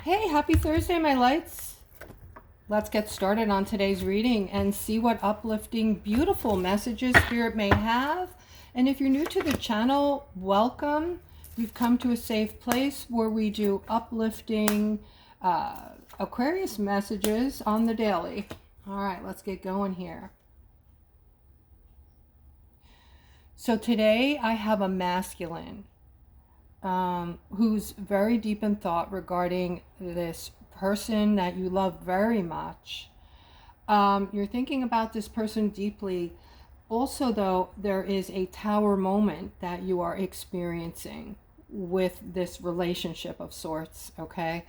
Hey, happy Thursday, my lights. Let's get started on today's reading and see what uplifting, beautiful messages Spirit may have. And if you're new to the channel, welcome. You've come to a safe place where we do uplifting Aquarius messages on the daily. All right, let's get going here. So today I have a masculine who's very deep in thought regarding this person that you love very much. You're thinking about this person deeply. Also, though, there is a tower moment that you are experiencing with this relationship of sorts, okay?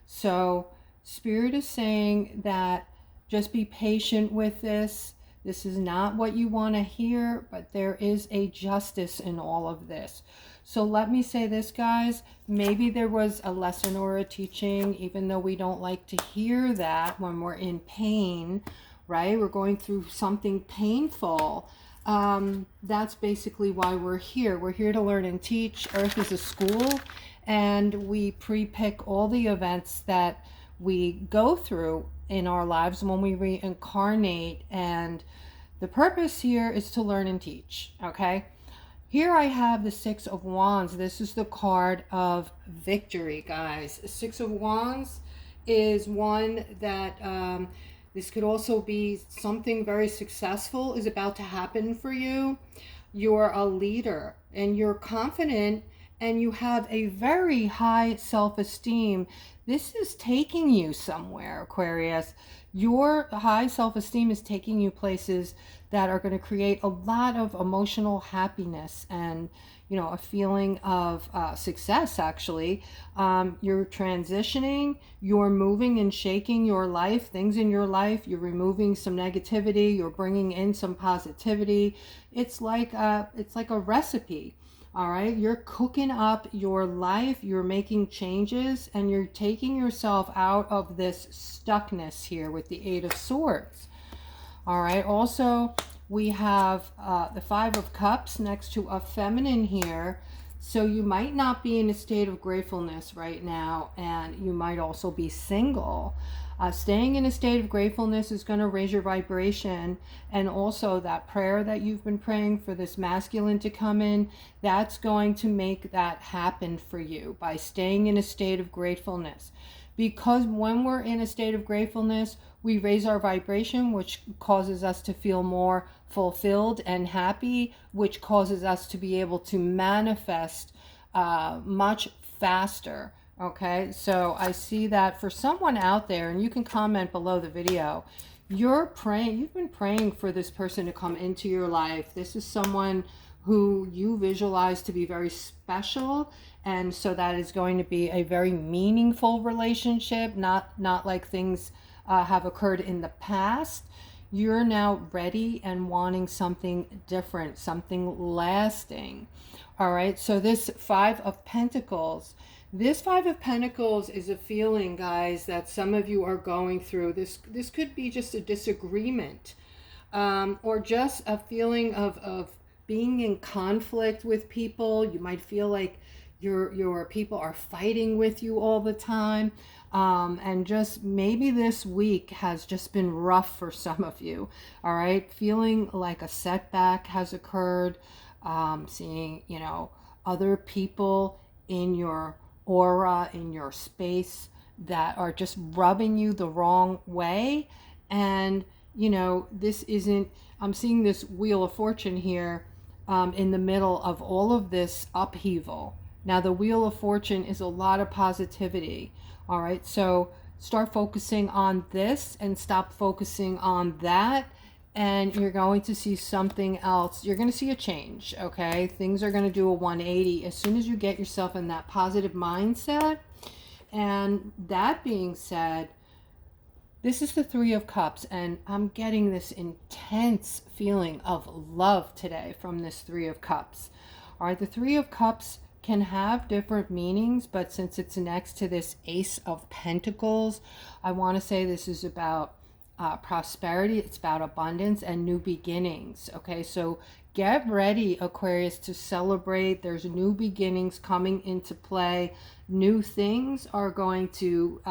So Spirit is saying that just be patient with this. This is not what you want to hear, but there is a justice in all of this. So let me say this, guys, maybe there was a lesson or a teaching, even though we don't like to hear that when we're in pain, right? We're going through something painful. That's basically why we're here. We're here to learn and teach. Earth is a school, and we pre-pick all the events that we go through in our lives when we reincarnate, and the purpose here is to learn and teach, okay? Here I have the Six of Wands. This is the card of victory, guys. Six of Wands is one that this could also be something very successful is about to happen for you. You're a leader and you're confident and you have a very high self-esteem. This is taking you somewhere, Aquarius. Your high self-esteem is taking you places that are going to create a lot of emotional happiness and, you know, a feeling of success, actually. You're transitioning, you're moving and shaking your life, things in your life. You're removing some negativity, you're bringing in some positivity. It's like a recipe. All right, you're cooking up your life, you're making changes, and you're taking yourself out of this stuckness here with the Eight of Swords. All right, also we have the Five of Cups next to a feminine here. So you might not be in a state of gratefulness right now, and you might also be single. Staying in a state of gratefulness is going to raise your vibration, and also that prayer that you've been praying for this masculine to come in, that's going to make that happen for you by staying in a state of gratefulness. Because when we're in a state of gratefulness, we raise our vibration, which causes us to feel more fulfilled and happy, which causes us to be able to manifest much faster. Okay, so I see that for someone out there, and you can comment below the video, you've been praying for this person to come into your life. This is someone who you visualize to be very special, and so that is going to be a very meaningful relationship, not like things have occurred in the past. You're now ready and wanting something different, something lasting. All right, so this Five of Pentacles, this Five of Pentacles is a feeling, guys, that some of you are going through. This could be just a disagreement, or just a feeling of being in conflict with people. You might feel like your people are fighting with you all the time. And just maybe this week has just been rough for some of you. All right, feeling like a setback has occurred. Seeing, you know, other people in your aura, in your space, that are just rubbing you the wrong way. And, you know, this isn't, I'm seeing this Wheel of Fortune here in the middle of all of this upheaval. Now, the Wheel of Fortune is a lot of positivity. All right, so start focusing on this and stop focusing on that, and you're going to see something else. You're going to see a change, okay? Things are going to do a 180 as soon as you get yourself in that positive mindset. And that being said, this is the Three of Cups, and I'm getting this intense feeling of love today from this Three of Cups. All right, the Three of Cups can have different meanings, but since it's next to this Ace of Pentacles, I want to say this is about prosperity. It's about abundance and new beginnings. Okay, so get ready, Aquarius, to celebrate. There's new beginnings coming into play. New things are going to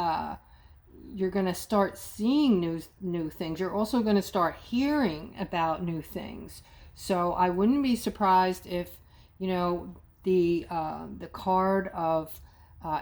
you're going to start seeing new things. You're also going to start hearing about new things. So I wouldn't be surprised if, you know, the card of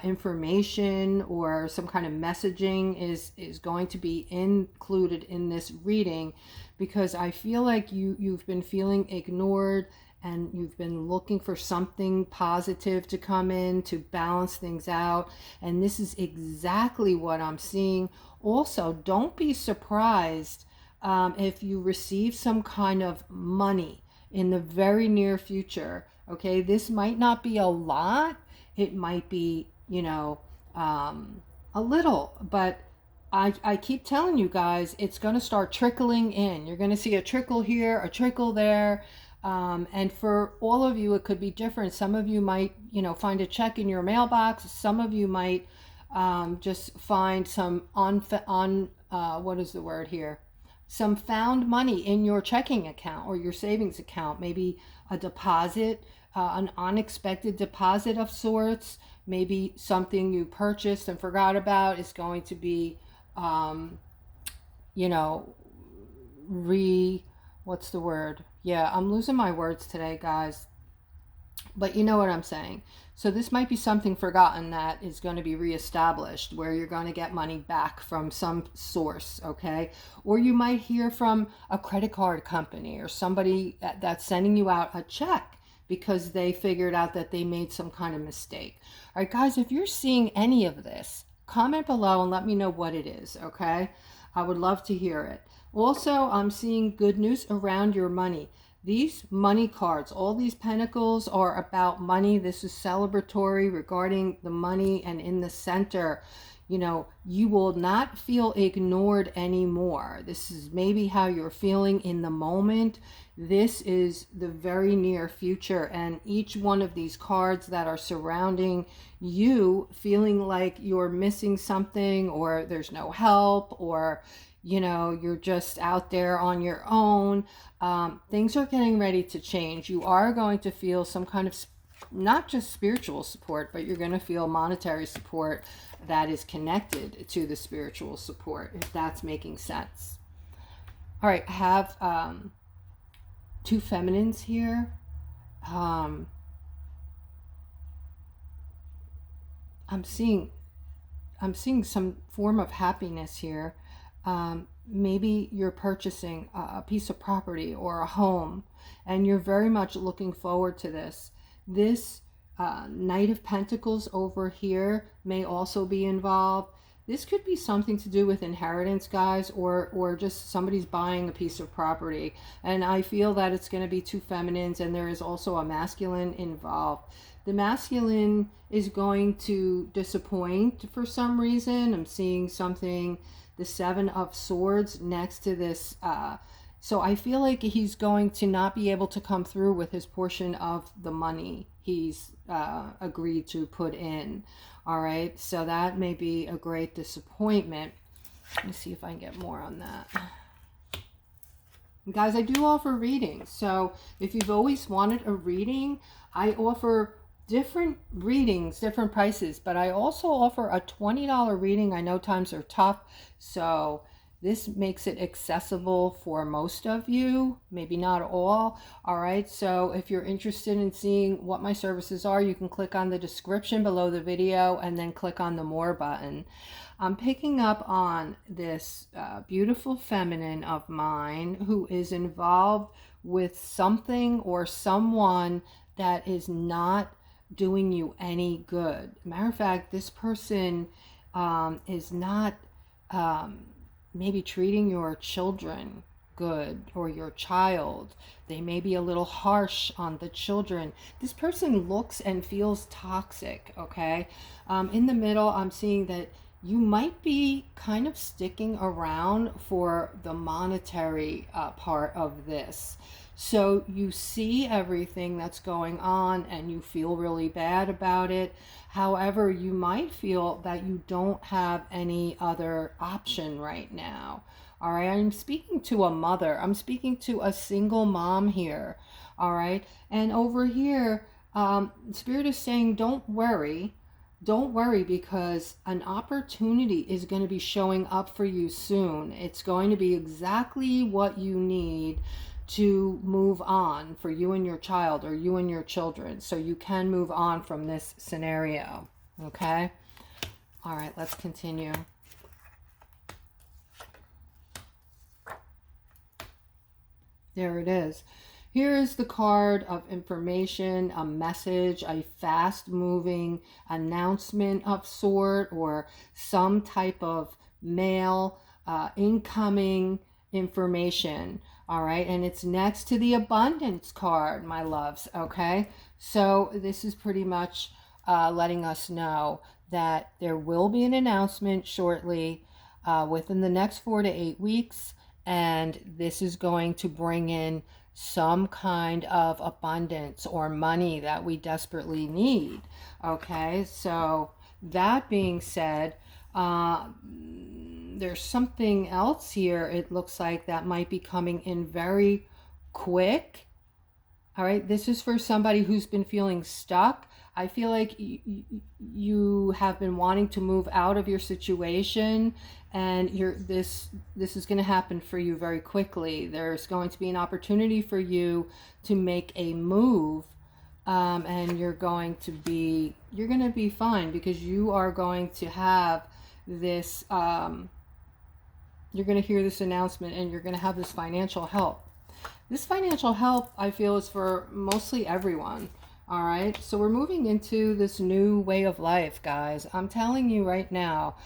information or some kind of messaging is going to be included in this reading, because I feel like you've been feeling ignored and you've been looking for something positive to come in to balance things out, and this is exactly what I'm seeing. Also, don't be surprised if you receive some kind of money in the very near future. Okay, this might not be a lot, it might be, you know, a little, but I keep telling you guys, it's going to start trickling in. You're going to see a trickle here, a trickle there. And for all of you, it could be different. Some of you might, you know, find a check in your mailbox. Some of you might just find some what is the word here? Some found money in your checking account or your savings account. Maybe a deposit, an unexpected deposit of sorts. Maybe something you purchased and forgot about is going to be, you know, what's the word? Yeah, I'm losing my words today, guys. But you know what I'm saying. So this might be something forgotten that is going to be reestablished, where you're going to get money back from some source, okay? Or you might hear from a credit card company or somebody that's sending you out a check because they figured out that they made some kind of mistake. All right, guys, if you're seeing any of this, comment below and let me know what it is, okay? I would love to hear it. Also, I'm seeing good news around your money. These money cards, all these pentacles are about money. This is celebratory regarding the money, and in the center, you know, you will not feel ignored anymore. This is maybe how you're feeling in the moment. This is the very near future, and each one of these cards that are surrounding you feeling like you're missing something, or there's no help, or you know, you're just out there on your own. Things are getting ready to change. You are going to feel some kind of, not just spiritual support, but you're going to feel monetary support that is connected to the spiritual support, if that's making sense. All right, I have two feminines here. I'm seeing some form of happiness here. Maybe you're purchasing a piece of property or a home, and you're very much looking forward to this. This Knight of Pentacles over here may also be involved. This could be something to do with inheritance, guys, or just somebody's buying a piece of property. And I feel that it's going to be two feminines, and there is also a masculine involved. The masculine is going to disappoint for some reason. I'm seeing something, the Seven of Swords next to this. So I feel like he's going to not be able to come through with his portion of the money he's agreed to put in. All right, so that may be a great disappointment. Let me see if I can get more on that. Guys, I do offer readings. So if you've always wanted a reading, I offer different readings, different prices, but I also offer a $20 reading. I know times are tough, so this makes it accessible for most of you, maybe not all. All right, so if you're interested in seeing what my services are, you can click on the description below the video and then click on the more button. I'm picking up on this beautiful feminine of mine who is involved with something or someone that is not doing you any good. Matter of fact, this person is not maybe treating your children good, or your child. They may be a little harsh on the children. This person looks and feels toxic, okay? In the middle, I'm seeing that you might be kind of sticking around for the monetary part of this. So you see everything that's going on and you feel really bad about it. However, you might feel that you don't have any other option right now. All right, I'm speaking to a mother. I'm speaking to a single mom here. All right, and over here, Spirit is saying, don't worry. Don't worry, because an opportunity is going to be showing up for you soon. It's going to be exactly what you need to move on for you and your child, or you and your children, so you can move on from this scenario. Okay? All right, let's continue. There it is. Here is the card of information, a message, a fast-moving announcement of sort, or some type of mail, incoming information. All right, and it's next to the abundance card, my loves. Okay, so this is pretty much letting us know that there will be an announcement shortly, within the next 4 to 8 weeks. And this is going to bring in some kind of abundance or money that we desperately need. Okay, so that being said, there's something else here, it looks like, that might be coming in very quick. All right, this is for somebody who's been feeling stuck. I feel like you have been wanting to move out of your situation, and this is going to happen for you very quickly. There's going to be an opportunity for you to make a move, and you're going to be fine, because you are going to have this. You're going to hear this announcement, and you're going to have this financial help. This financial help, I feel, is for mostly everyone. All right, so we're moving into this new way of life, guys. I'm telling you right now,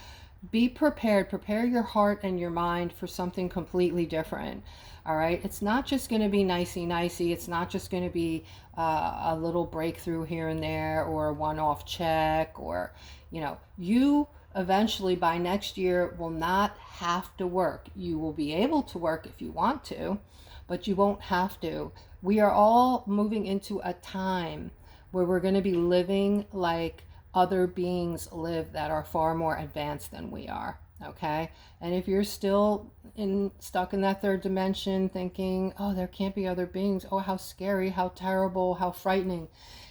be prepared. Prepare your heart and your mind for something completely different. All right, it's not just going to be nicey. It's not just going to be a little breakthrough here and there, or a one-off check, or, you eventually by next year will not have to work. You will be able to work if you want to, but you won't have to. We are all moving into a time where we're going to be living like other beings live that are far more advanced than we are. Okay? And if you're still stuck in that third dimension thinking, oh, there can't be other beings, oh, how scary, how terrible, how frightening.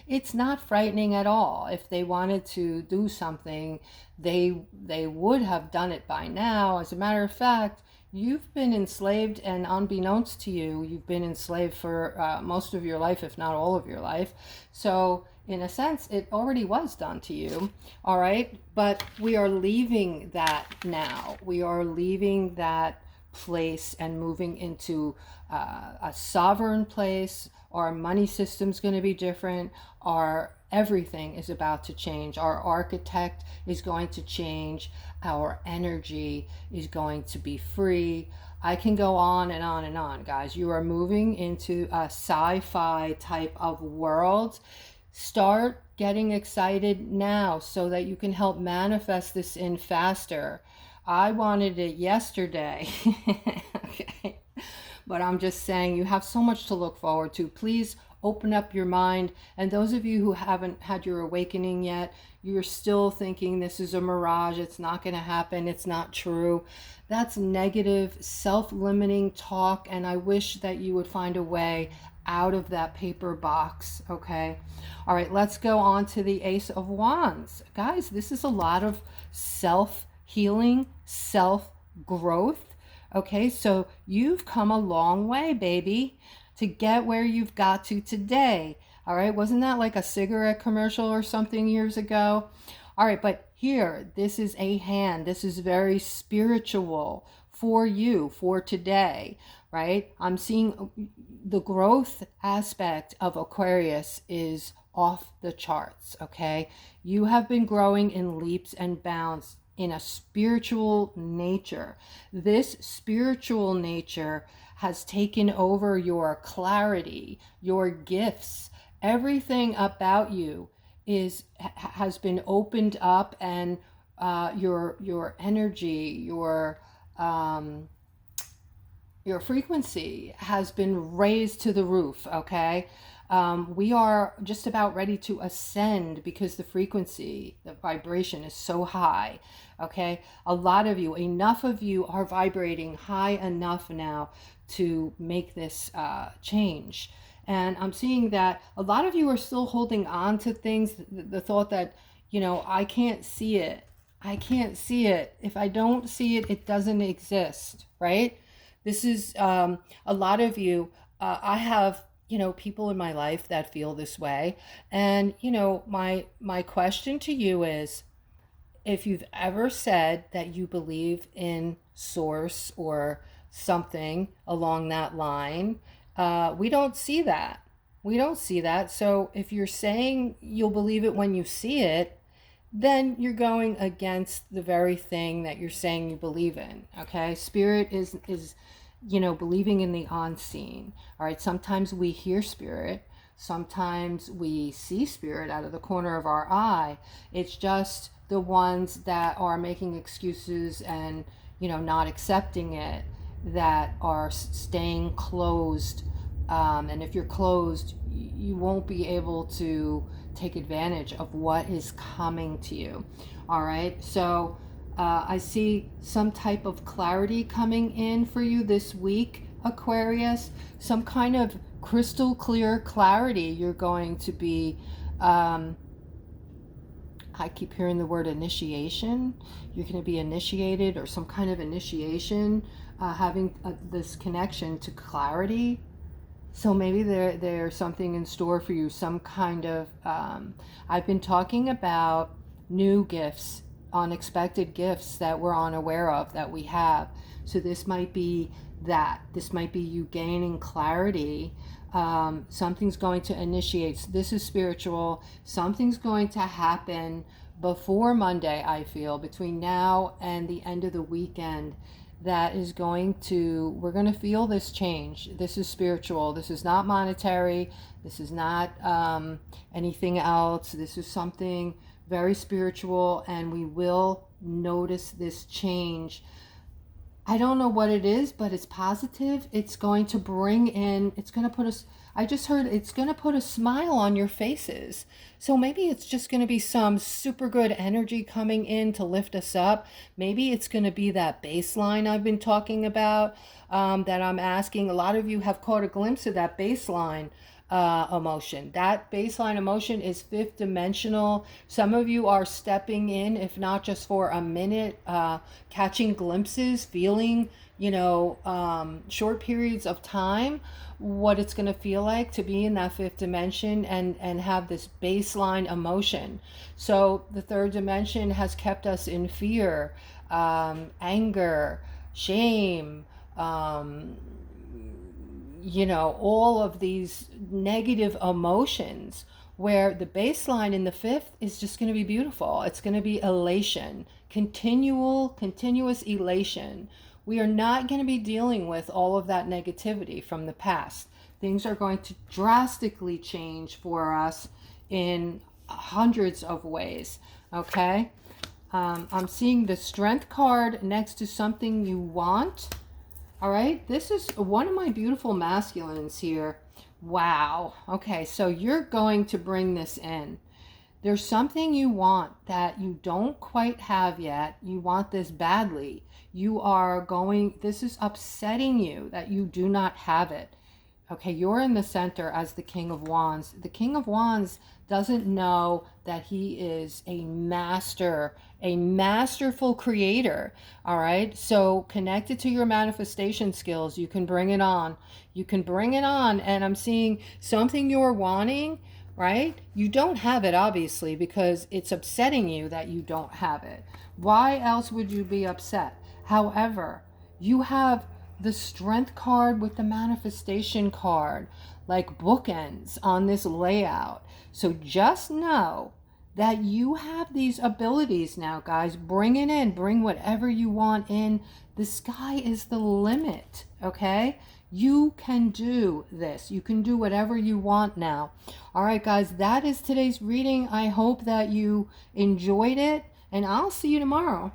It's not frightening at all. If they wanted to do something, they would have done it by now. As a matter of fact, you've been enslaved, and unbeknownst to you, you've been enslaved for most of your life, if not all of your life. So in a sense, it already was done to you. All right, but we are leaving that now. We are leaving that place and moving into a sovereign place. Our money system's going to be different. Our everything is about to change. Our architect is going to change. Our energy is going to be free. I can go on and on and on, guys. You are moving into a sci-fi type of world. Start getting excited now so that you can help manifest this in faster. I wanted it yesterday. Okay. But I'm just saying, you have so much to look forward to. Please open up your mind. And those of you who haven't had your awakening yet, you're still thinking this is a mirage, it's not going to happen, it's not true. That's negative, self-limiting talk, and I wish that you would find a way out of that paper box. Okay? All right, let's go on to the Ace of Wands. Guys, this is a lot of self-healing, self-growth. Okay, so you've come a long way, baby, to get where you've got to today. All right, wasn't that like a cigarette commercial or something years ago? All right, but here, this is a hand. This is very spiritual for you, for today, right? I'm seeing the growth aspect of Aquarius is off the charts, okay? You have been growing in leaps and bounds in a spiritual nature. This spiritual nature has taken over your clarity, your gifts. Everything about you has been opened up, and your energy, your frequency has been raised to the roof. Okay, We are just about ready to ascend because the frequency, the vibration is so high. Okay, a lot of you, enough of you are vibrating high enough now to make this change. And I'm seeing that a lot of you are still holding on to things, the thought that, you know, I can't see it. I can't see it. If I don't see it, it doesn't exist, right? This is a lot of you. I have, you know, people in my life that feel this way. And, you know, my question to you is, if you've ever said that you believe in source or something along that line, we don't see that. We don't see that. So if you're saying you'll believe it when you see it, then you're going against the very thing that you're saying you believe in. Okay, spirit is, you know, believing in the unseen. All right, sometimes we hear spirit, sometimes we see spirit out of the corner of our eye. It's just the ones that are making excuses and, you know, not accepting it, that are staying closed. And if you're closed, you won't be able to take advantage of what is coming to you. All right, so I see some type of clarity coming in for you this week, Aquarius. Some kind of crystal clear clarity. You're going to be, I keep hearing the word initiation. You're going to be initiated, or some kind of initiation, having this connection to clarity. So maybe there's something in store for you, some kind of, I've been talking about new gifts, unexpected gifts that we're unaware of that we have. So this might be that. This might be you gaining clarity. Something's going to initiate. So this is spiritual. Something's going to happen before Monday, I feel, between now and the end of the weekend, that is going to, we're going to feel this change. This is spiritual. This is not monetary. This is not anything else. This is something very spiritual, and we will notice this change. I don't know what it is, but it's positive. It's going to bring in, it's going to put us, I just heard it's going to put a smile on your faces. So maybe it's just going to be some super good energy coming in to lift us up. Maybe it's going to be that baseline I've been talking about, that I'm asking. A lot of you have caught a glimpse of that baseline emotion. That baseline emotion is fifth dimensional. Some of you are stepping in, if not just for a minute, catching glimpses, feeling, you know, short periods of time, what it's going to feel like to be in that fifth dimension and have this baseline emotion. So the third dimension has kept us in fear, anger, shame, you know, all of these negative emotions, where the baseline in the fifth is just going to be beautiful. It's going to be elation, continuous elation. We are not going to be dealing with all of that negativity from the past. Things are going to drastically change for us in hundreds of ways. Okay, I'm seeing the strength card next to something you want. All right, this is one of my beautiful masculines here. Wow. Okay, so you're going to bring this in. There's something you want that you don't quite have yet. You want this badly. You are going, this is upsetting you that you do not have it. Okay, you're in the center as the King of Wands. The King of Wands doesn't know that he is a master, a masterful creator. All right, so connected to your manifestation skills, you can bring it on. You can bring it on. And I'm seeing something you're wanting, right? You don't have it, obviously, because it's upsetting you that you don't have it. Why else would you be upset? However, you have the strength card with the manifestation card, like bookends on this layout. So just know that you have these abilities now, guys. Bring it in. Bring whatever you want in. The sky is the limit, okay? You can do this. You can do whatever you want now. All right, guys, that is today's reading. I hope that you enjoyed it, and I'll see you tomorrow.